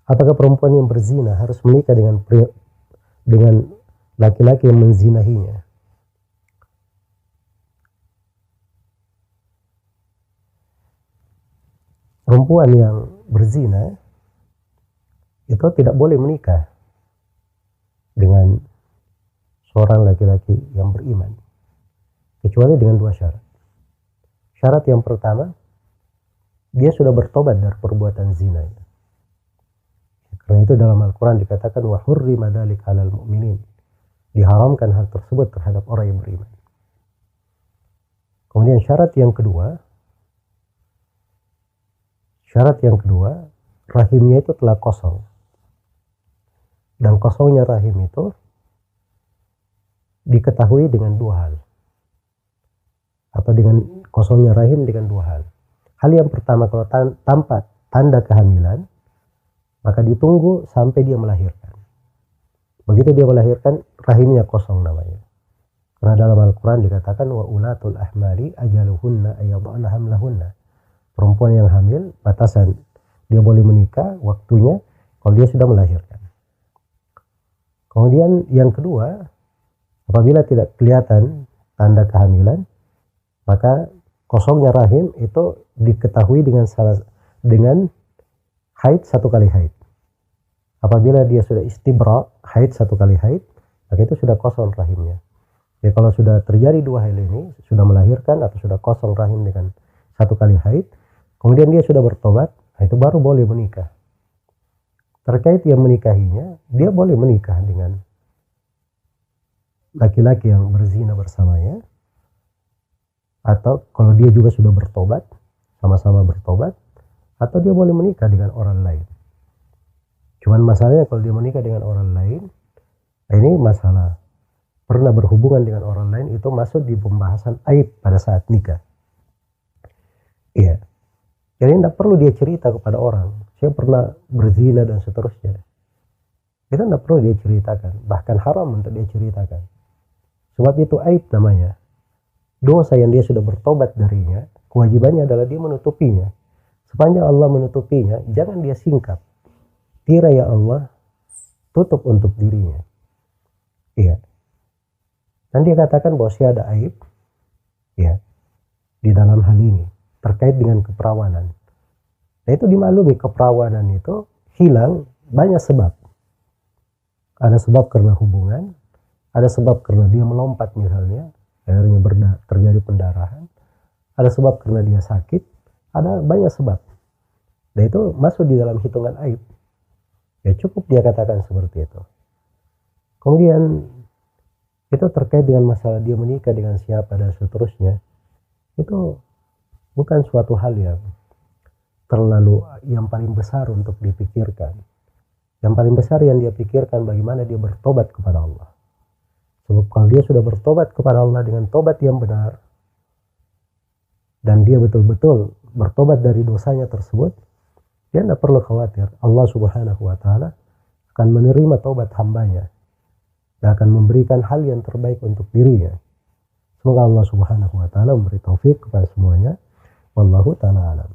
Apakah perempuan yang berzina harus menikah dengan laki-laki yang menzinahinya? Perempuan yang berzina itu tidak boleh menikah dengan seorang laki-laki yang beriman, kecuali dengan dua syarat. Syarat yang pertama, dia sudah bertobat dari perbuatan zina. Karena itu dalam Al-Quran dikatakan wa hurrima dzalika 'alal mu'minin. Diharamkan hal tersebut terhadap orang yang beriman. Kemudian syarat yang kedua, rahimnya itu telah kosong. Dan kosongnya rahim itu diketahui dengan dua hal. Atau dengan kosongnya rahim dengan dua hal. Hal yang pertama, kalau tampak tanda kehamilan, maka ditunggu sampai dia melahirkan. Begitu dia melahirkan, rahimnya kosong namanya. Karena dalam Al-Quran dikatakan wa ulatul ahmali ajaluhunna ayyadhana hamlahunna. Perempuan yang hamil, batasan dia boleh menikah waktunya kalau dia sudah melahirkan. Kemudian yang kedua, apabila tidak kelihatan tanda kehamilan, maka kosongnya rahim itu diketahui dengan haid satu kali haid. Apabila dia sudah istibra, haid satu kali haid, maka itu sudah kosong rahimnya. Ya, kalau sudah terjadi dua hal ini, sudah melahirkan atau sudah kosong rahim dengan satu kali haid, kemudian dia sudah bertobat, itu baru boleh menikah. Terkait yang menikahinya, dia boleh menikah dengan laki-laki yang berzina bersamanya, atau kalau dia juga sudah bertobat, sama-sama bertobat, atau dia boleh menikah dengan orang lain. Cuman masalahnya kalau dia menikah dengan orang lain, ini masalah pernah berhubungan dengan orang lain, itu masuk di pembahasan aib pada saat nikah. Iya. Jadi tidak perlu dia cerita kepada orang, saya pernah berzina dan seterusnya. Itu tidak perlu dia ceritakan, bahkan haram untuk dia ceritakan. Sebab itu aib namanya. Dosa yang dia sudah bertobat darinya, kewajibannya adalah dia menutupinya. Sepanjang Allah menutupinya, jangan dia singkap. Tirai ya Allah, tutup untuk dirinya. Iya. Dan dia katakan bahwa saya ada aib, ya, di dalam hal ini terkait dengan keperawanan. Nah, itu dimaklumi, keperawanan itu hilang banyak sebab. Ada sebab karena hubungan, ada sebab karena dia melompat misalnya, akhirnya terjadi pendarahan. Ada sebab karena dia sakit, ada banyak sebab. Dan itu masuk di dalam hitungan aib. Ya cukup dia katakan seperti itu. Kemudian itu terkait dengan masalah dia menikah dengan siapa dan seterusnya. Itu bukan suatu hal yang paling besar untuk dipikirkan. Yang paling besar yang dia pikirkan bagaimana dia bertobat kepada Allah. Sebab kalau dia sudah bertobat kepada Allah dengan tobat yang benar, dan dia betul-betul bertobat dari dosanya tersebut, dia tidak perlu khawatir. Allah Subhanahu wa Ta'ala akan menerima taubat hambanya dan akan memberikan hal yang terbaik untuk dirinya. Semoga Allah Subhanahu wa Ta'ala memberi taufik kepada semuanya. Wallahu ta'ala alam.